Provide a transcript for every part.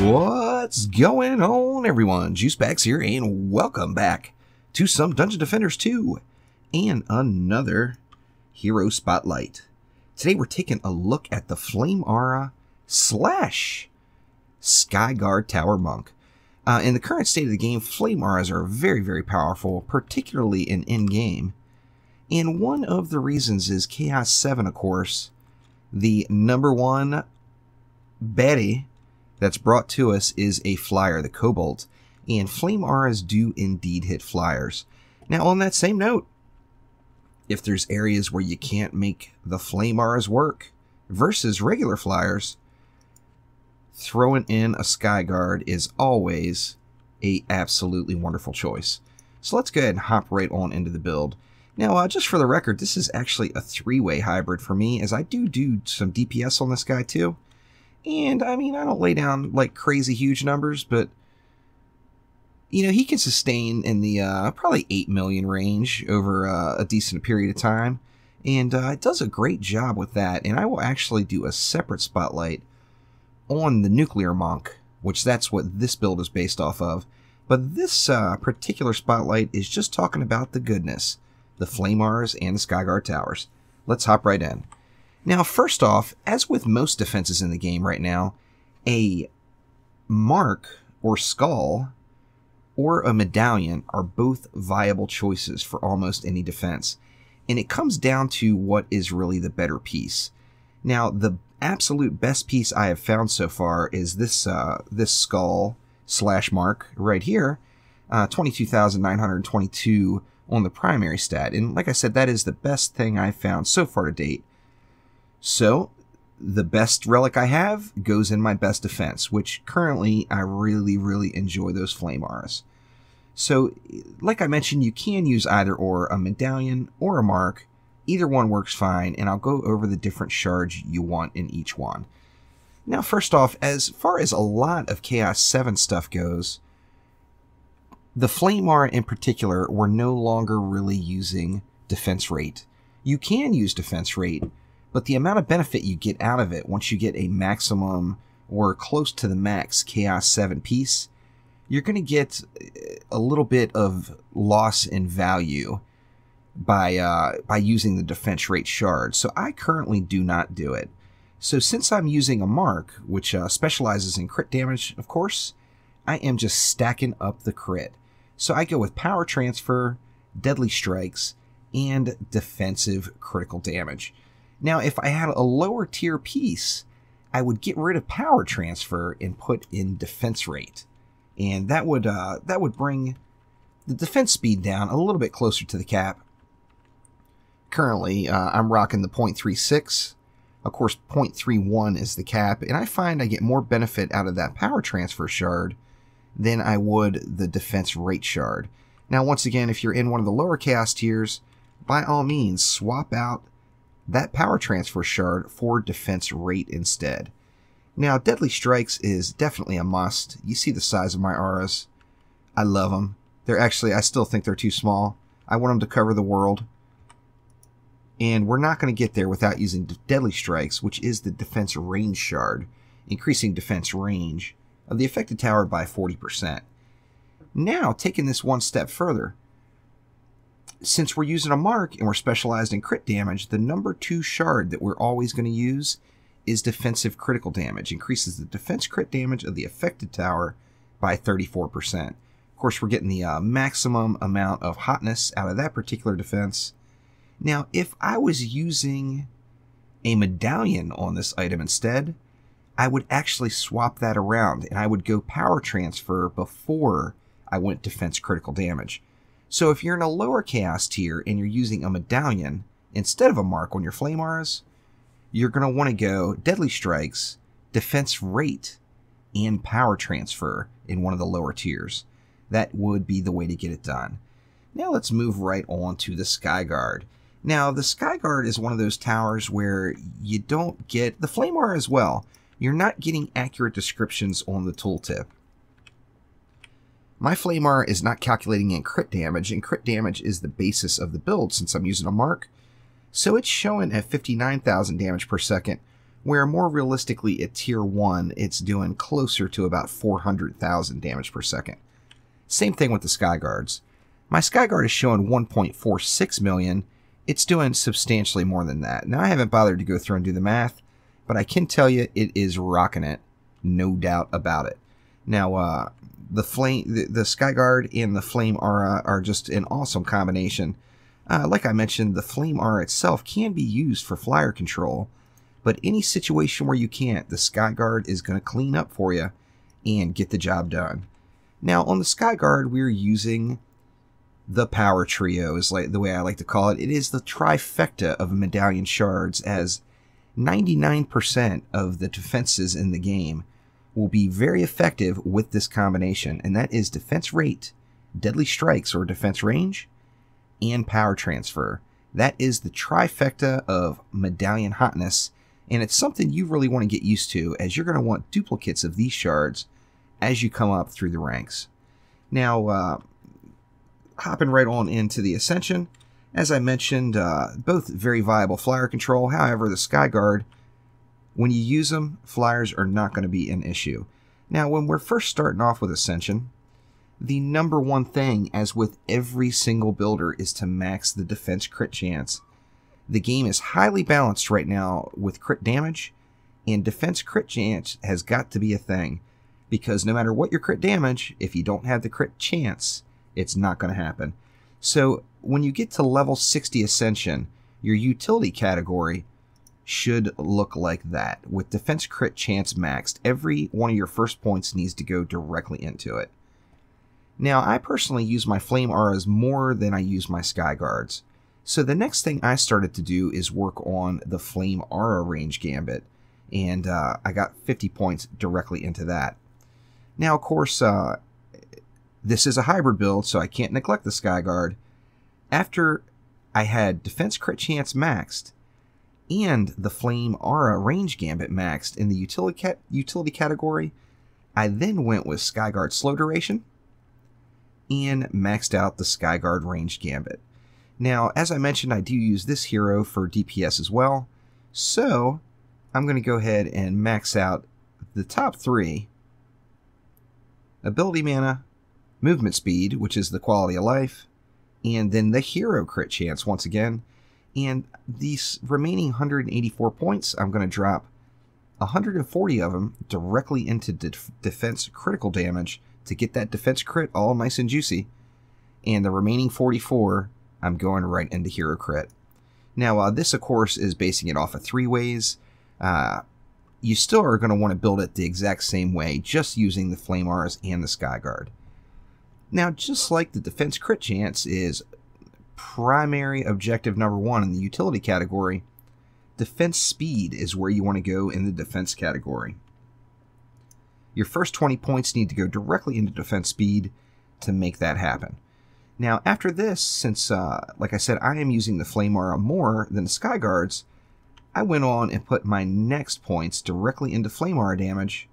What's going on, everyone? Juicebacks here, and welcome back to some Dungeon Defenders 2 and another Hero Spotlight. Today we're taking a look at the Flame Aura / Skyguard Tower Monk. In the current state of the game, Flame Auras are very, very powerful, particularly in in-game. And one of the reasons is Chaos 7, of course, the #1 baddie that's brought to us is a flyer, the Cobalt, and Flame Auras do indeed hit flyers. Now, on that same note, if there's areas where you can't make the Flame Auras work versus regular flyers, throwing in a Skyguard is always a absolutely wonderful choice. So let's go ahead and hop right on into the build. Now, just for the record, this is actually a 3-way hybrid for me, as I do some DPS on this guy too. And, I mean, I don't lay down, like, crazy huge numbers, but, you know, he can sustain in the probably 8 million range over a decent period of time. And it does a great job with that. And I will actually do a separate spotlight on the Nuclear Monk, which that's what this build is based off of. But this particular spotlight is just talking about the goodness, the Flame Auras and the Skyguard Towers. Let's hop right in. Now, first off, as with most defenses in the game right now, a mark or skull or a medallion are both viable choices for almost any defense. And it comes down to what is really the better piece. Now, the absolute best piece I have found so far is this this skull / mark right here, 22,922 on the primary stat. And like I said, that is the best thing I've found so far to date. So, the best relic I have goes in my best defense, which currently I really, really enjoy those Flame Auras. So, like I mentioned, you can use either or, a medallion or a mark. Either one works fine, and I'll go over the different shards you want in each one. Now, first off, as far as a lot of Chaos 7 stuff goes, the Flame Aura in particular, we're no longer really using defense rate. You can use defense rate, but the amount of benefit you get out of it once you get a maximum or close to the max Chaos 7 piece, you're going to get a little bit of loss in value by using the defense rate shard. So I currently do not do it. So since I'm using a mark, which specializes in crit damage, of course, I am just stacking up the crit. So I go with power transfer, deadly strikes, and defensive critical damage. Now, if I had a lower tier piece, I would get rid of power transfer and put in defense rate. And that would bring the defense speed down a little bit closer to the cap. Currently, I'm rocking the 0.36. Of course, 0.31 is the cap, and I find I get more benefit out of that power transfer shard than I would the defense rate shard. Now, once again, if you're in one of the lower chaos tiers, by all means, swap out that power transfer shard for defense rate instead. Now, deadly strikes is definitely a must. You see the size of my auras. I love them. They're actually, I still think they're too small. I want them to cover the world. And we're not going to get there without using deadly strikes, which is the defense range shard, increasing defense range of the affected tower by 40%. Now, taking this one step further, since we're using a mark and we're specialized in crit damage, the #2 shard that we're always going to use is defensive critical damage. Increases the defense crit damage of the affected tower by 34%. Of course, we're getting the maximum amount of hotness out of that particular defense. Now, if I was using a medallion on this item instead, I would actually swap that around, and I would go power transfer before I went defense critical damage. So if you're in a lower chaos tier and you're using a medallion instead of a mark on your Flame Auras, you're going to want to go deadly strikes, defense rate, and power transfer in one of the lower tiers. That would be the way to get it done. Now let's move right on to the Skyguard. Now the Skyguard is one of those towers where you don't get, the Flame Aura as well, you're not getting accurate descriptions on the tooltip. My flame armor is not calculating in crit damage, and crit damage is the basis of the build since I'm using a mark. So it's showing at 59,000 damage per second, where more realistically at tier 1 it's doing closer to about 400,000 damage per second. Same thing with the Skyguards. My Skyguard is showing 1.46 million. It's doing substantially more than that. Now I haven't bothered to go through and do the math, but I can tell you it is rocking it, no doubt about it. Now the Skyguard and the Flame Aura are just an awesome combination. Like I mentioned, the Flame Aura itself can be used for flyer control, but any situation where you can't, the Skyguard is going to clean up for you and get the job done. Now on the Skyguard, we're using the power trio, is like the way I like to call it. It is the trifecta of medallion shards, as 99% of the defenses in the game will be very effective with this combination, and that is defense rate, deadly strikes or defense range, and power transfer. That is the trifecta of medallion hotness, and it's something you really want to get used to, as you're going to want duplicates of these shards as you come up through the ranks. Now, hopping right on into the Ascension, as I mentioned, both very viable flyer control. However, the Skyguard, when you use them, flyers are not going to be an issue. Now, when we're first starting off with Ascension, the number one thing, as with every single builder, is to max the defense crit chance. The game is highly balanced right now with crit damage, and defense crit chance has got to be a thing, because no matter what your crit damage, if you don't have the crit chance, it's not going to happen. So when you get to level 60 Ascension, your utility category should look like that. With defense crit chance maxed, every one of your first points needs to go directly into it. Now, I personally use my Flame Auras more than I use my Skyguards. So the next thing I started to do is work on the Flame Aura range gambit, and I got 50 points directly into that. Now, of course, this is a hybrid build, so I can't neglect the Skyguard. After I had defense crit chance maxed and the Flame Aura range gambit maxed in the utility category, I then went with Skyguard slow duration and maxed out the Skyguard range gambit. Now, as I mentioned, I do use this hero for DPS as well, so I'm going to go ahead and max out the top three: ability mana, movement speed, which is the quality of life, and then the hero crit chance once again. And these remaining 184 points, I'm going to drop 140 of them directly into defense critical damage to get that defense crit all nice and juicy. And the remaining 44, I'm going right into hero crit. Now, this, of course, is basing it off of 3 ways. You still are going to want to build it the exact same way, just using the Flame Auras and the Skyguard. Now, just like the defense crit chance is primary objective number 1 in the utility category, defense speed is where you want to go in the defense category. Your first 20 points need to go directly into defense speed to make that happen. Now, after this, since, like I said, I am using the Flame Aura more than the Skyguards, I went on and put my next points directly into Flame Aura damage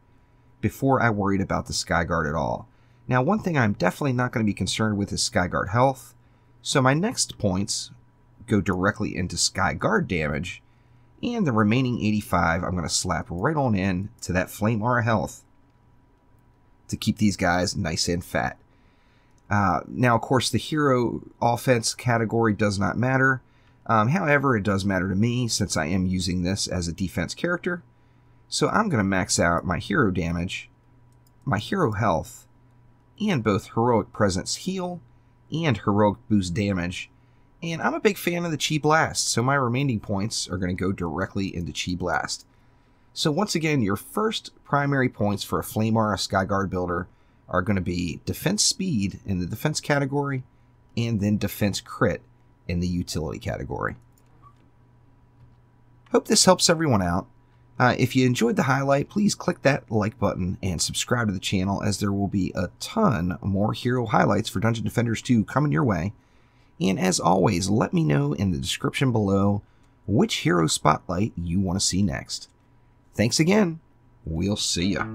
before I worried about the Skyguard at all. Now, one thing I'm definitely not going to be concerned with is Skyguard health, so my next points go directly into Skyguard damage, and the remaining 85 I'm going to slap right on in to that Flame Aura health to keep these guys nice and fat. Now, of course, the hero offense category does not matter. However, it does matter to me since I am using this as a defense character. So I'm going to max out my hero damage, my hero health, and both heroic presence heal and heroic boost damage. And I'm a big fan of the Chi Blast, so my remaining points are going to go directly into Chi Blast. So once again, your first primary points for a Flame Aura Skyguard builder are going to be defense speed in the defense category, and then defense crit in the utility category. Hope this helps everyone out. If you enjoyed the highlight, please click that like button and subscribe to the channel, as there will be a ton more hero highlights for Dungeon Defenders 2 coming your way. And as always, let me know in the description below which hero spotlight you want to see next. Thanks again. We'll see ya.